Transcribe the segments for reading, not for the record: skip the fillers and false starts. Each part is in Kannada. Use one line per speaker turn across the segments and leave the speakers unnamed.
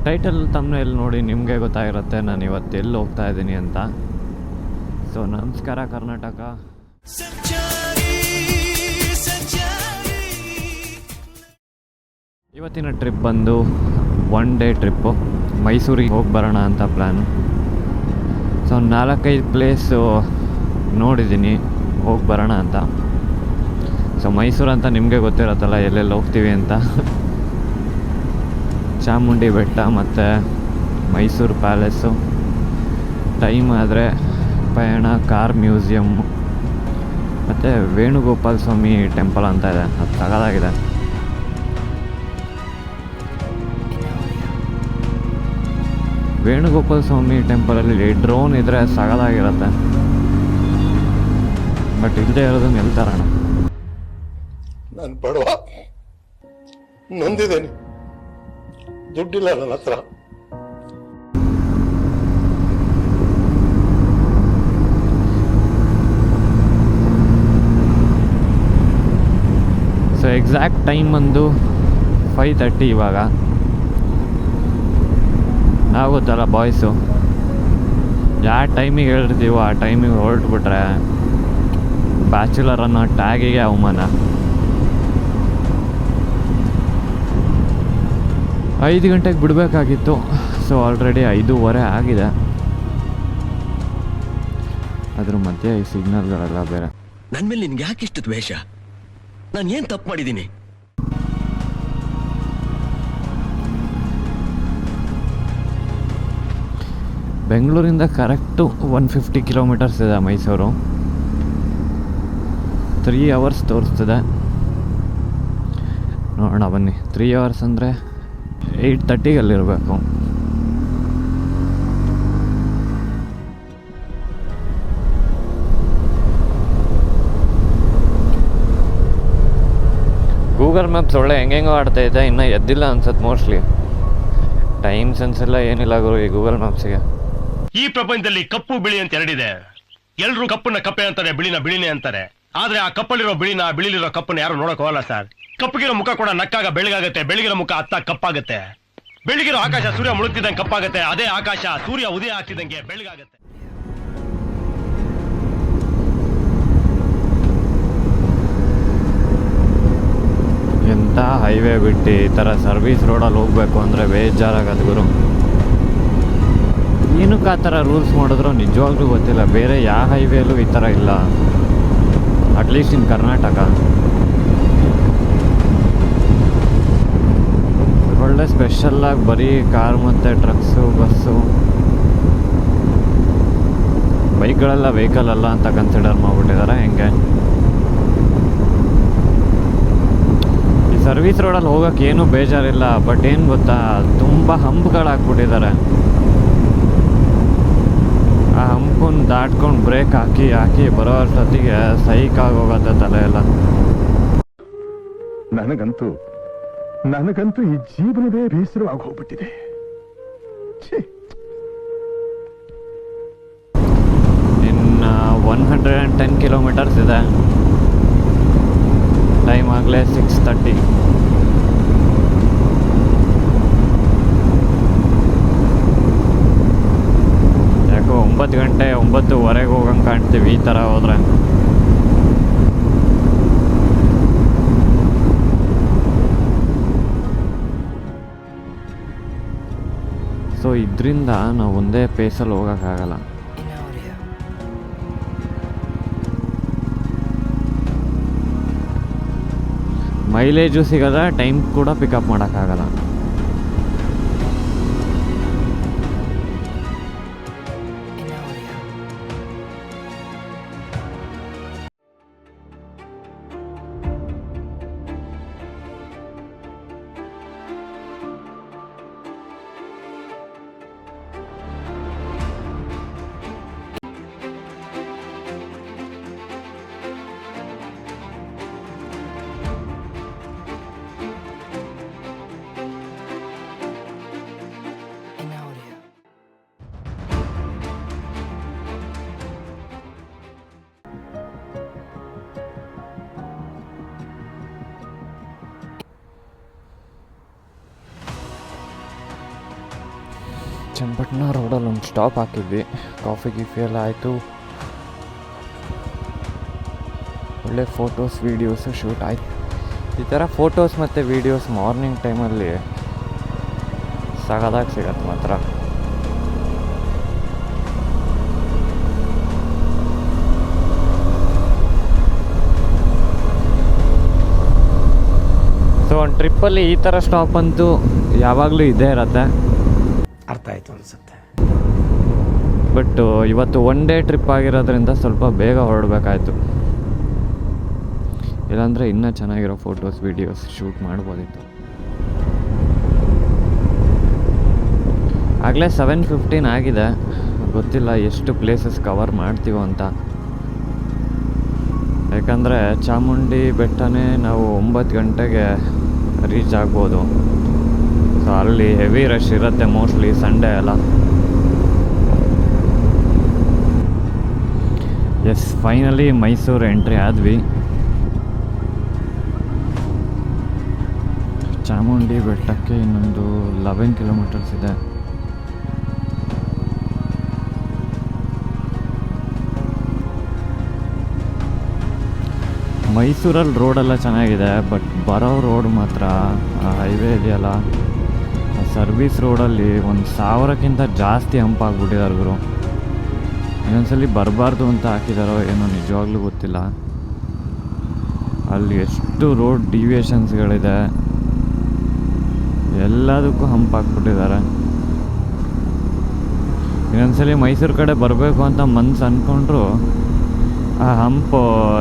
ಟೈಟಲ್ ತಮ್ಮನೇಲಿ ನೋಡಿ ನಿಮಗೆ ಗೊತ್ತಾಗಿರುತ್ತೆ ನಾನು ಇವತ್ತು ಎಲ್ಲಿ ಹೋಗ್ತಾ ಇದ್ದೀನಿ ಅಂತ. ಸೊ ನಮಸ್ಕಾರ ಕರ್ನಾಟಕ. ಇವತ್ತಿನ ಟ್ರಿಪ್ ಬಂದು 1 ಡೇ ಟ್ರಿಪ್ಪು. ಮೈಸೂರಿಗೆ ಹೋಗಿ ಬರೋಣ ಅಂತ ಪ್ಲ್ಯಾನು. ಸೊ 4-5 ಪ್ಲೇಸು ನೋಡಿದ್ದೀನಿ, ಹೋಗಿ ಬರೋಣ ಅಂತ. ಸೊ ಮೈಸೂರು ಅಂತ ನಿಮಗೆ ಗೊತ್ತಿರತ್ತಲ್ಲ ಎಲ್ಲೆಲ್ಲಿ ಹೋಗ್ತೀವಿ ಅಂತ. ಚಾಮುಂಡಿ ಬೆಟ್ಟ ಮತ್ತು ಮೈಸೂರು ಪ್ಯಾಲೇಸು. ಟೈಮ್ ಆದರೆ ಪಯಣ, ಕಾರ್ ಮ್ಯೂಸಿಯಮ್ಮು ಮತ್ತು ವೇಣುಗೋಪಾಲ ಸ್ವಾಮಿ ಟೆಂಪಲ್ ಅಂತ ಇದೆ, ಅದು ತಗದಾಗಿದೆ. ವೇಣುಗೋಪಾಲ ಸ್ವಾಮಿ ಟೆಂಪಲಲ್ಲಿ ಡ್ರೋನ್ ಇದ್ದರೆ ಸಗದಾಗಿರುತ್ತೆ, ಬಟ್ ಇಲ್ಲದೆ ಇರೋದನ್ನ ಎಲ್ಲಿ ತರೋಣ?
ನಾನು ಬಡವ, ನೊಂದಿದ್ದೇನೆ, ದುಡ್ಡಿಲ್ಲ ನನ್ನ ಹತ್ರ.
ಸೊ ಎಕ್ಸಾಕ್ಟ್ ಟೈಮ್ ಒಂದು 5:30 ಇವಾಗ. ಆಗುತ್ತಲ್ಲ ಬಾಯ್ಸು, ಯಾವ ಟೈಮಿಗೆ ಹೇಳಿರ್ತೀವೋ ಆ ಟೈಮಿಗೆ ಹೊರಟ್ಬಿಟ್ರೆ ಬ್ಯಾಚುಲರ್ ಅನ್ನೋ ಟ್ಯಾಗಿಗೆ ಅವಮಾನ. 5 ಗಂಟೆಗೆ ಬಿಡಬೇಕಾಗಿತ್ತು. ಸೊ ಆಲ್ರೆಡಿ 5:15 ಆಗಿದೆ. ಅದ್ರ ಮಧ್ಯೆ ಈ ಸಿಗ್ನಲ್ಗಳೆಲ್ಲ ಬೇರೆ.
ನನ್ನ ಮೇಲೆ ನಿನ್ಗೆ ಯಾಕೆ ಇಷ್ಟು ದ್ವೇಷ? ನಾನು ಏನು ತಪ್ಪು ಮಾಡಿದ್ದೀನಿ?
ಬೆಂಗಳೂರಿಂದ ಕರೆಕ್ಟು 150 ಕಿಲೋಮೀಟರ್ಸ್ ಇದೆ ಮೈಸೂರು. 3 ಅವರ್ಸ್ ತೋರಿಸ್ತದೆ. ನೋಡೋಣ ಬನ್ನಿ. 3 ಅವರ್ಸ್ ಅಂದರೆ 8:30ಗಲ್ಲಿರಬೇಕು. ಗೂಗಲ್ ಮ್ಯಾಪ್ಸ್ ಒಳ್ಳೆ ಹೆಂಗೆಂಗೋ ಆಡ್ತಾಯಿದೆ, ಇನ್ನೂ ಎದ್ದಿಲ್ಲ ಅನ್ಸತ್ತೆ ಮೋಸ್ಟ್ಲಿ. ಟೈಮ್ ಸೆನ್ಸ್ ಎಲ್ಲ ಏನಿಲ್ಲ ಗುರು ಈ ಗೂಗಲ್ ಮ್ಯಾಪ್ಸಿಗೆ.
ಈ ಪ್ರಪಂಚದಲ್ಲಿ ಕಪ್ಪು ಬಿಳಿ ಅಂತ ಎರಡಿದೆ. ಎಲ್ರು ಕಪ್ಪನ್ನ ಕಪ್ಪೆ ಅಂತಾರೆ, ಬಿಳಿನ ಬಿಳಿನೇ ಅಂತಾರೆ. ಆದ್ರೆ ಆ ಕಪ್ಪಲ್ಲಿರೋ ಬಿಳಿನ, ಬಿಳಿಲಿರೋ ಕಪ್ಪನ್ನ ಯಾರು ನೋಡಕ್ ಹೋಗಲ್ಲ ಸರ್. ಕಪ್ಪಗಿರೋ ಮುಖ ಕೂಡ ನಕ್ಕಾಗ ಬೆಳಗಾಗತ್ತೆ, ಬೆಳಗಿರೋ ಮುಖ ಅತ್ತ ಕಪ್ಪಾಗತ್ತೆ. ಬೆಳಗಿರೋ ಆಕಾಶ ಸೂರ್ಯ ಮುಳುಗ್ತಿದ್ದಂಗೆ ಕಪ್ಪಾಗತ್ತೆ, ಅದೇ ಆಕಾಶ ಸೂರ್ಯ ಉದಯ ಆಗ್ತಿದ್ದಂಗೆ ಬೆಳಗಾಗತ್ತೆ.
ಎಂಥ ಹೈವೇ ಬಿಟ್ಟು ಈ ಥರ ಸರ್ವಿಸ್ ರೋಡಲ್ಲಿ ಹೋಗ್ಬೇಕು ಅಂದರೆ ಬೇಜಾರಾಗತ್ತೆ ಗುರು. ಏನಕ್ಕೆ ಆ ಥರ ರೂಲ್ಸ್ ಮಾಡಿದ್ರು ನಿಜವಾಗ್ಲೂ ಗೊತ್ತಿಲ್ಲ. ಬೇರೆ ಯಾವ ಹೈವೇಲೂ ಈ ಥರ ಇಲ್ಲ, ಅಟ್ಲೀಸ್ಟ್ ಇನ್ ಕರ್ನಾಟಕ. ಒಳ್ಳೆ ಸ್ಪೆಷಲ್ಲಾಗಿ ಬರೀ ಕಾರ್ ಮತ್ತು ಟ್ರಕ್ಸು, ಬಸ್ಸು, ಬೈಕ್ಗಳೆಲ್ಲ ವೆಹಿಕಲ್ ಅಲ್ಲ ಅಂತ ಕನ್ಸಿಡರ್ ಮಾಡಿಬಿಟ್ಟಿದ್ದಾರೆ. ಹೆಂಗೆ ಈ ಸರ್ವಿಸ್ ರೋಡಲ್ಲಿ ಹೋಗೋಕ್ಕೆ ಏನೂ ಬೇಜಾರಿಲ್ಲ, ಬಟ್ ಏನು ಗೊತ್ತಾ, ತುಂಬ ಹಂಪ್ಗಳಾಕ್ಬಿಟ್ಟಿದ್ದಾರೆ. ಆ ಹಂಪನ್ನು ದಾಟ್ಕೊಂಡು ಬ್ರೇಕ್ ಹಾಕಿ ಹಾಕಿ ಬರೋ ಅಷ್ಟೊತ್ತಿಗೆ ಸೈಕಾಗಿ ಹೋಗುತ್ತೆ ತಲೆ ಎಲ್ಲ.
ನನಗಂತೂ ಈ ಜೀವನವೇ ಬೇಸರವಾಗಿ ಹೋಗ್ಬಿಟ್ಟಿದೆ.
ಇನ್ನು 110 ಕಿಲೋಮೀಟರ್ಸ್ ಇದೆ. ಟೈಮ್ ಆಗಲೇ 6:30. ಯಾಕೋ 9 ಗಂಟೆ 9:15 ಹೋಗಂಗೆ ಕಾಣ್ತೀವಿ ಈ ಥರ ಹೋದರೆ. ಸೊ ಇದರಿಂದ ನಾವು ಒಂದೇ ಪೇಸಲ್ಲಿ ಹೋಗೋಕ್ಕಾಗಲ್ಲ. ಮೈಲೇಜು ಸಿಗಲ್ಲ, ಟೈಮ್ ಕೂಡ ಪಿಕಪ್ ಮಾಡೋಕ್ಕಾಗಲ್ಲ. ಚನ್ನಪಟ್ಟಣ ರೋಡಲ್ಲಿ ಒಂದು ಸ್ಟಾಪ್ ಹಾಕಿದ್ವಿ. ಕಾಫಿ ಗೀಫಿ ಎಲ್ಲ ಆಯಿತು. ಒಳ್ಳೆ ಫೋಟೋಸ್ ವೀಡಿಯೋಸು ಶೂಟ್ ಆಯ್ತು. ಈ ಥರ ಫೋಟೋಸ್ ಮತ್ತು ವೀಡಿಯೋಸ್ ಮಾರ್ನಿಂಗ್ ಟೈಮಲ್ಲಿ ಸಾಗದಾಗಿ ಸಿಗತ್ತೆ ಮಾತ್ರ. ಸೊ ಒಂದು ಟ್ರಿಪ್ಪಲ್ಲಿ ಈ ಥರ ಸ್ಟಾಪ್ ಅಂತೂ ಯಾವಾಗಲೂ ಇದ್ದೇ ಇರತ್ತೆ.
ಅರ್ಥ ಆಯಿತು ಅನಿಸುತ್ತೆ.
ಬಟ್ ಇವತ್ತು ಒನ್ ಡೇ ಟ್ರಿಪ್ ಆಗಿರೋದ್ರಿಂದ ಸ್ವಲ್ಪ ಬೇಗ ಹೊರಡಬೇಕಾಯ್ತು. ಇಲ್ಲಾಂದರೆ ಇನ್ನೂ ಚೆನ್ನಾಗಿರೋ ಫೋಟೋಸ್ ವೀಡಿಯೋಸ್ ಶೂಟ್ ಮಾಡ್ಬೋದಿತ್ತು. ಆಗಲೇ 7:15 ಆಗಿದೆ. ಗೊತ್ತಿಲ್ಲ ಎಷ್ಟು ಪ್ಲೇಸಸ್ ಕವರ್ ಮಾಡ್ತೀವೋ ಅಂತ. ಯಾಕಂದರೆ ಚಾಮುಂಡಿ ಬೆಟ್ಟನೇ ನಾವು 9 ಗಂಟೆಗೆ ರೀಚ್ ಆಗ್ಬೋದು. ಸೊ ಅಲ್ಲಿ ಹೆವಿ ರಶ್ ಇರುತ್ತೆ ಮೋಸ್ಟ್ಲಿ ಸಂಡೇ ಎಲ್ಲ. ಎಸ್, ಫೈನಲಿ ಮೈಸೂರು ಎಂಟ್ರಿ ಆದ್ವಿ. ಚಾಮುಂಡಿ ಬೆಟ್ಟಕ್ಕೆ ಇನ್ನೊಂದು 11 ಕಿಲೋಮೀಟರ್ಸ್ ಇದೆ. ಮೈಸೂರಲ್ಲಿ ರೋಡೆಲ್ಲ ಚೆನ್ನಾಗಿದೆ, ಬಟ್ ಬರೋ ರೋಡ್ ಮಾತ್ರ ಹೈವೇ ಇದೆಯಲ್ಲ, ಸರ್ವಿಸ್ ರೋಡಲ್ಲಿ 1,000ಕ್ಕಿಂತ ಜಾಸ್ತಿ ಹಂಪ್ ಆಗಿಬಿಟ್ಟಿದ್ದಾರೆ ಗುರು. ಇನ್ನೊಂದ್ಸಲಿ ಬರಬಾರ್ದು ಅಂತ ಹಾಕಿದಾರೋ ಏನೋ ನಿಜವಾಗ್ಲೂ ಗೊತ್ತಿಲ್ಲ. ಅಲ್ಲಿ ಎಷ್ಟು ರೋಡ್ ಡಿವಿಯೇಷನ್ಸ್ಗಳಿದೆ, ಎಲ್ಲದಕ್ಕೂ ಹಂಪ್ ಹಾಕ್ಬಿಟ್ಟಿದ್ದಾರೆ. ಇನ್ನೊಂದ್ಸಲಿ ಮೈಸೂರು ಕಡೆ ಬರಬೇಕು ಅಂತ ಮನ್ಸು ಅಂದ್ಕೊಂಡ್ರು ಆ ಹಂಪು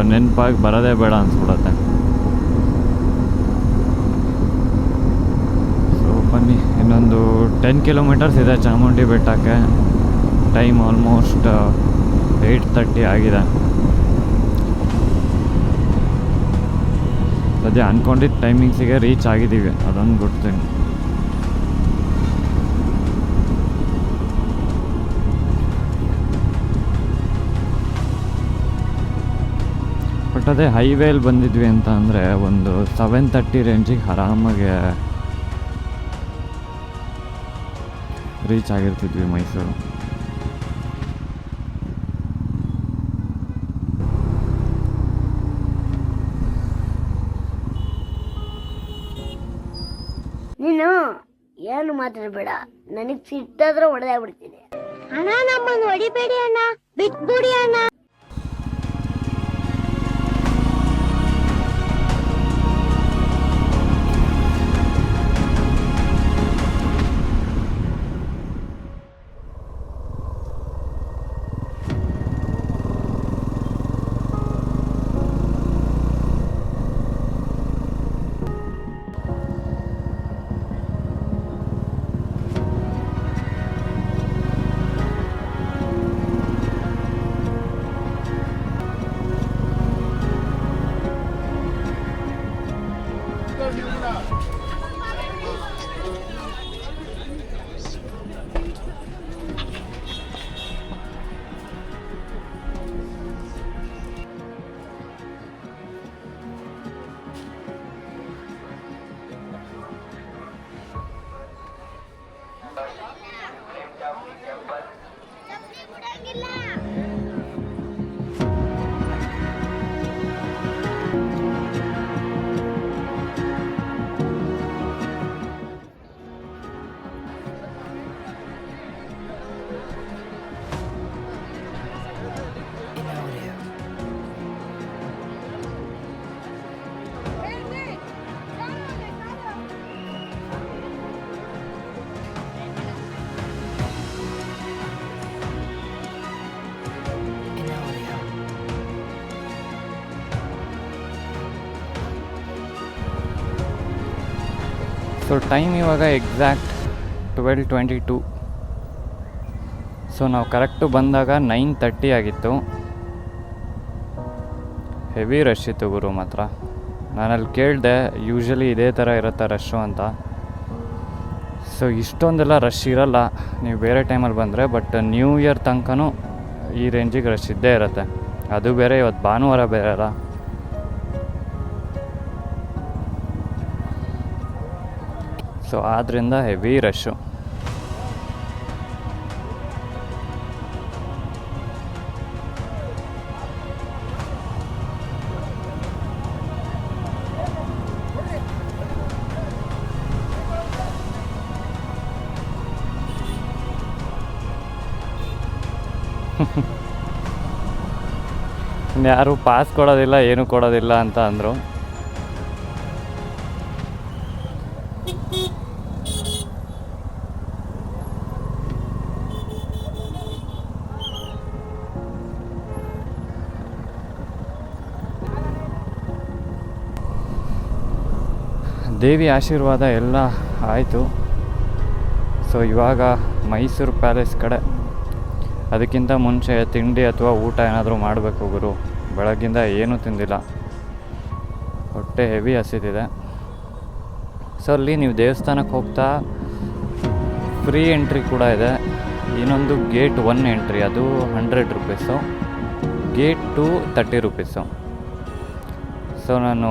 ನೆನಪಾಗಿ ಬರೋದೇ ಬೇಡ ಅನ್ಸ್ಬಿಡತ್ತೆ. ಸೊ ಬನ್ನಿ, ಇನ್ನೊಂದು 10 ಕಿಲೋಮೀಟರ್ಸ್ ಇದೆ ಚಾಮುಂಡಿ ಬೆಟ್ಟಕ್ಕೆ. ಟೈಮ್ ಆಲ್ಮೋಸ್ಟ್ 8:30 ಆಗಿದೆ. ಸದ್ಯ ಅಂದ್ಕೊಂಡಿದ್ದ ಟೈಮಿಂಗ್ಸಿಗೆ ರೀಚ್ ಆಗಿದ್ದೀವಿ, ಅದೊಂದು ಗೊತ್ತೀನಿ. ಬಟ್ ಅದೇ ಹೈವೇಲಿ ಬಂದಿದ್ವಿ ಅಂತ ಅಂದರೆ ಒಂದು 7:30 ರೇಂಜಿಗೆ ಆರಾಮಾಗಿ ರೀಚ್ ಆಗಿರ್ತಿದ್ವಿ ಮೈಸೂರು.
ನೀನು ಏನು ಮಾತಾಡಬೇಡ, ನನಗ್ ಸಿಟ್ಟಾದ್ರೆ ಹೊಡೆದೇ ಬಿಡ್ತೀನಿ. ಅಣ್ಣ ನಮ್ಮನ್ನು ಹೊಡಿಬೇಡಿ ಅಣ್ಣ, ಬಿಟ್ಬಿಡಿ ಅಣ್ಣ.
ಸೊ ಟೈಮ್ ಇವಾಗ ಎಕ್ಸಾಕ್ಟ್ 12:22. ಸೊ ನಾವು ಕರೆಕ್ಟು ಬಂದಾಗ 9:30 ಆಗಿತ್ತು. ಹೆವಿ ರಶ್ ಇತ್ತು ಗುರು ಮಾತ್ರ. ನಾನಲ್ಲಿ ಕೇಳಿದೆ, ಯೂಶ್ವಲಿ ಇದೇ ಥರ ಇರುತ್ತೆ ರಶ್ಶು ಅಂತ. ಸೊ ಇಷ್ಟೊಂದೆಲ್ಲ ರಶ್ ಇರಲ್ಲ ನೀವು ಬೇರೆ ಟೈಮಲ್ಲಿ ಬಂದರೆ, ಬಟ್ ನ್ಯೂ ಇಯರ್ ತನಕನೂ ಈ ರೇಂಜಿಗೆ ರಶ್ ಇದ್ದೇ ಇರುತ್ತೆ. ಅದು ಬೇರೆ ಇವತ್ತು ಭಾನುವಾರ ಬೇರೆ ಅಲ್ಲ. ಸೊ ಆದ್ದರಿಂದ ಹೆವಿ ರಶ್ಶು. ಯಾರು ಪಾಸ್ ಕೊಡೋದಿಲ್ಲ, ಏನೂ ಕೊಡೋದಿಲ್ಲ ಅಂತ ಅಂದರು. ದೇವಿ ಆಶೀರ್ವಾದ ಎಲ್ಲ ಆಯಿತು. ಸೊ ಇವಾಗ ಮೈಸೂರು ಪ್ಯಾಲೇಸ್ ಕಡೆ. ಅದಕ್ಕಿಂತ ಮುಂಚೆ ತಿಂಡಿ ಅಥವಾ ಊಟ ಏನಾದರೂ ಮಾಡಬೇಕು ಗುರು. ಬೆಳಗ್ಗಿಂದ ಏನೂ ತಿಂದಿಲ್ಲ, ಹೊಟ್ಟೆ ಹೆವಿ ಹಸಿದಿದೆ. ಸೊ ಅಲ್ಲಿ ನೀವು ದೇವಸ್ಥಾನಕ್ಕೆ ಹೋಗ್ತಾ ಫ್ರೀ ಎಂಟ್ರಿ ಕೂಡ ಇದೆ. ಇನ್ನೊಂದು ಗೇಟ್ 1 ಎಂಟ್ರಿ, ಅದು 100 ರುಪೀಸು. Gate 2 30 rupees. ಸೊ ನಾನು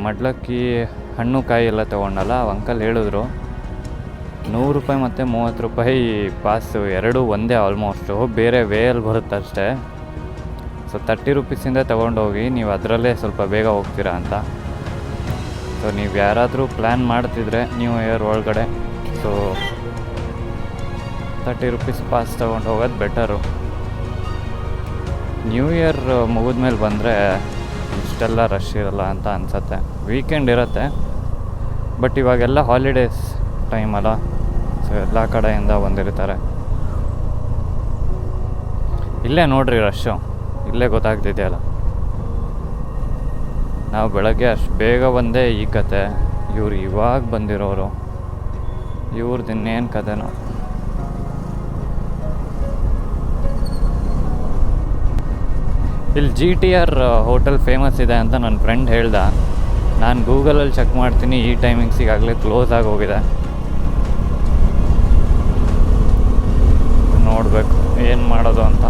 ಮಡ್ಲಕ್ಕಿ ಹಣ್ಣು ಕಾಯಿ ಎಲ್ಲ ತೊಗೊಂಡಲ್ಲ, ಅಂಕಲ್ ಹೇಳಿದ್ರು 100 ರೂಪಾಯಿ ಮತ್ತು 30 ರೂಪಾಯಿ ಪಾಸು ಎರಡೂ ಒಂದೇ ಆಲ್ಮೋಸ್ಟು, ಬೇರೆ ವೇಯಲ್ಲಿ ಬರುತ್ತೆ ಅಷ್ಟೇ. ಸೊ 30 ರುಪೀಸಿಂದ ತೊಗೊಂಡೋಗಿ ನೀವು ಅದರಲ್ಲೇ ಸ್ವಲ್ಪ ಬೇಗ ಹೋಗ್ತೀರಾ ಅಂತ. ಸೊ ನೀವು ಯಾರಾದರೂ ಪ್ಲ್ಯಾನ್ ಮಾಡ್ತಿದ್ರೆ ನ್ಯೂ ಇಯರ್ ಒಳಗಡೆ, ಸೊ 30 ರುಪೀಸ್ ಪಾಸ್ ತೊಗೊಂಡು ಹೋಗೋದು ಬೆಟರು. ನ್ಯೂ ಇಯರ್ ಮುಗಿದ್ಮೇಲೆ ಬಂದರೆ ಇಷ್ಟೆಲ್ಲ ರಶ್ ಇರಲ್ಲ ಅಂತ ಅನಿಸುತ್ತೆ. ವೀಕೆಂಡ್ ಇರುತ್ತೆ, ಬಟ್ ಇವಾಗೆಲ್ಲ ಹಾಲಿಡೇಸ್ ಟೈಮ್ ಅಲ್ಲ, ಸೊ ಎಲ್ಲ ಕಡೆಯಿಂದ ಬಂದಿರ್ತಾರೆ. ಇಲ್ಲೇ ನೋಡ್ರಿ ರಶ್ಶು, ಇಲ್ಲೇ ಗೊತ್ತಾಗ್ತಿದೆಯಲ್ಲ. ನಾವು ಬೆಳಗ್ಗೆ ಅಷ್ಟು ಬೇಗ ಬಂದೇ ಈ ಕತೆ. ಇವ್ರು ಇವಾಗ ಬಂದಿರೋರು, ಇವ್ರದ್ದು ಇನ್ನೇನು ಕತೆನೋ. ಇಲ್ಲಿ GTR ಹೋಟೆಲ್ ಫೇಮಸ್ ಇದೆ ಅಂತ ನನ್ನ ಫ್ರೆಂಡ್ ಹೇಳ್ದ. ನಾನು ಗೂಗಲಲ್ಲಿ ಚೆಕ್ ಮಾಡ್ತೀನಿ, ಈ ಟೈಮಿಂಗ್ಸಿಗಾಗಲೇ ಕ್ಲೋಸ್ ಆಗಿ ಹೋಗಿದೆ. ನೋಡಬೇಕು ಏನು ಮಾಡೋದು ಅಂತ.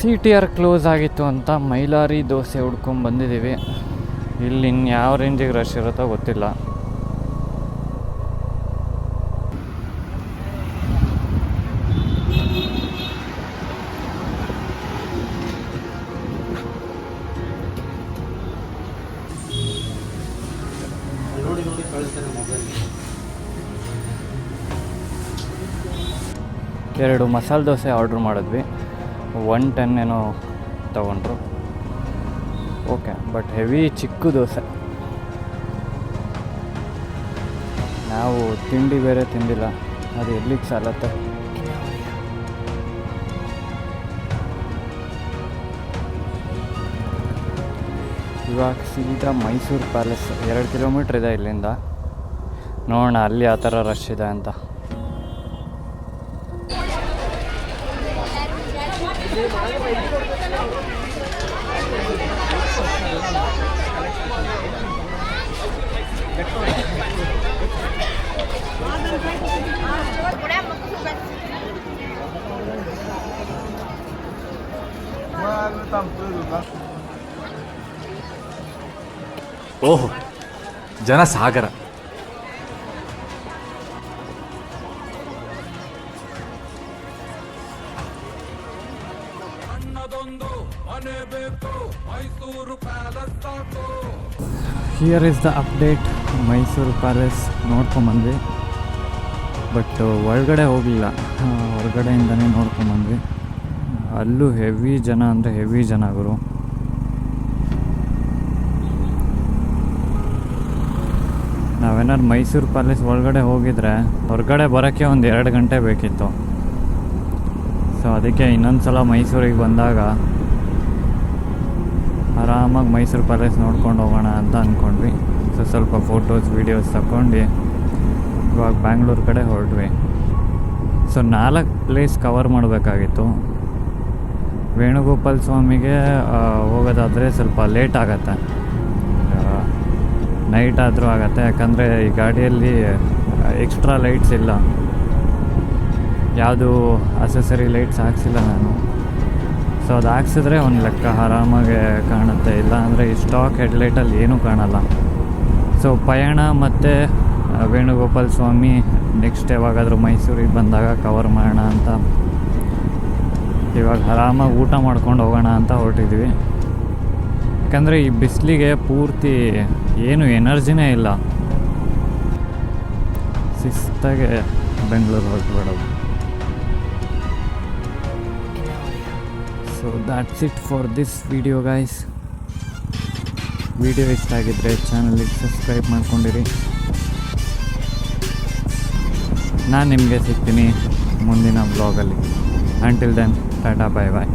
CTR ಕ್ಲೋಸ್ ಆಗಿತ್ತು ಅಂತ ಮೈಲಾರಿ ದೋಸೆ ಹುಡ್ಕೊಂಡು ಬಂದಿದ್ದೀವಿ. ಇಲ್ಲಿ ಇನ್ಯಾವ ರೇಂಜಿಗೆ ರಶ್ ಇರುತ್ತೋ ಗೊತ್ತಿಲ್ಲ. ಎರಡು ಮಸಾಲೆ ದೋಸೆ ಆರ್ಡ್ರ್ ಮಾಡಿದ್ವಿ, 110 ಏನೋ ತಗೊಂಡ್ರು. ಓಕೆ, ಬಟ್ ಹೆವಿ ಚಿಕ್ಕ ದೋಸೆ. ನಾವು ತಿಂಡಿ ಬೇರೆ ತಿಂದಿಲ್ಲ, ಅದು ಎಲ್ಲಿಗೆ ಸಾಲತ್ತೆ. ಇವಾಗ ಸೀದಾ ಮೈಸೂರು ಪ್ಯಾಲೇಸ್ 2 ಕಿಲೋಮೀಟ್ರ್ ಇದೆ ಇಲ್ಲಿಂದ. ನೋಡೋಣ ಅಲ್ಲಿ ಆ ಥರ ರಶ್ ಇದೆ ಅಂತ.
ಓಹೋ, ಜನ ಸಾಗರ.
Here is the update. Mysuru palace ನೋಡ್ಕೊಂಬಂದ್ವಿ, ಬಟ್ ಒಳಗಡೆ ಹೋಗಲಿಲ್ಲ, ಹೊರಗಡೆಯಿಂದನೇ ನೋಡ್ಕೊಂಬಂದ್ವಿ. ಅಲ್ಲೂ ಹೆವಿ ಜನ ಅಂದರೆ ಹೆವಿ ಜನ ಗುರು. ನಾವೇನಾದ್ರು ಮೈಸೂರು ಪ್ಯಾಲೇಸ್ ಒಳಗಡೆ ಹೋಗಿದ್ರೆ ಹೊರಗಡೆ ಬರೋಕ್ಕೆ ಒಂದು 2 ಗಂಟೆ ಬೇಕಿತ್ತು. ಸೊ ಅದಕ್ಕೆ ಇನ್ನೊಂದು ಸಲ ಮೈಸೂರಿಗೆ ಬಂದಾಗ ಆರಾಮಾಗಿ ಮೈಸೂರು ಪ್ಯಾಲೇಸ್ ನೋಡ್ಕೊಂಡು ಹೋಗೋಣ ಅಂತ ಅಂದ್ಕೊಂಡ್ವಿ. ಸೊ ಸ್ವಲ್ಪ ಫೋಟೋಸ್ ವೀಡಿಯೋಸ್ ತಗೊಂಡು ಇವಾಗ ಬ್ಯಾಂಗ್ಳೂರು ಕಡೆ ಹೊರಟ್ವಿ. ಸೊ 4 ಪ್ಲೇಸ್ ಕವರ್ ಮಾಡಬೇಕಾಗಿತ್ತು. ವೇಣುಗೋಪಾಲ ಸ್ವಾಮಿಗೆ ಹೋಗೋದಾದರೆ ಸ್ವಲ್ಪ ಲೇಟ್ ಆಗತ್ತೆ. ನೈಟ್ ಆದರೂ ಆಗುತ್ತೆ, ಯಾಕಂದರೆ ಈ ಗಾಡಿಯಲ್ಲಿ ಎಕ್ಸ್ಟ್ರಾ ಲೈಟ್ಸ್ ಇಲ್ಲ, ಯಾವುದು ಅಸೆಸರಿ ಲೈಟ್ಸ್ ಹಾಕ್ಸಿಲ್ಲ ನಾನು. ಸೊ ಅದು ಹಾಕ್ಸಿದ್ರೆ ಒಂದು ಲೆಕ್ಕ ಆರಾಮಾಗಿ ಕಾಣುತ್ತೆ, ಇಲ್ಲ ಅಂದರೆ ಈ ಸ್ಟಾಕ್ ಹೆಡ್ಲೈಟಲ್ಲಿ ಏನೂ ಕಾಣಲ್ಲ. ಸೊ ಪಯಣ ಮತ್ತು ವೇಣುಗೋಪಾಲ ಸ್ವಾಮಿ ನೆಕ್ಸ್ಟ್ ಯಾವಾಗಾದರೂ ಮೈಸೂರಿಗೆ ಬಂದಾಗ ಕವರ್ ಮಾಡೋಣ ಅಂತ, ಇವಾಗ ಆರಾಮಾಗಿ ಊಟ ಮಾಡ್ಕೊಂಡು ಹೋಗೋಣ ಅಂತ ಹೊರಟಿದ್ವಿ. ಯಾಕಂದರೆ ಈ ಬಿಸಿಲಿಗೆ ಪೂರ್ತಿ ಏನು ಎನರ್ಜಿನೇ ಇಲ್ಲ, ಶಿಸ್ತಾಗೆ ಬೆಂಗಳೂರು ಹೊರಟುಬಿಡೋದು. So that's it for this video guys. Video ಇಷ್ಟ ಆಗಿದ್ದರೆ ಚಾನಲಿಗೆ ಸಬ್ಸ್ಕ್ರೈಬ್ ಮಾಡ್ಕೊಂಡಿರಿ. ನಾನು ನಿಮಗೆ ಸಿಗ್ತೀನಿ ಮುಂದಿನ ಬ್ಲಾಗಲ್ಲಿ. ಅಂಟಿಲ್ ದೆನ್ ಟಾಟಾ, ಬಾಯ್ ಬಾಯ್.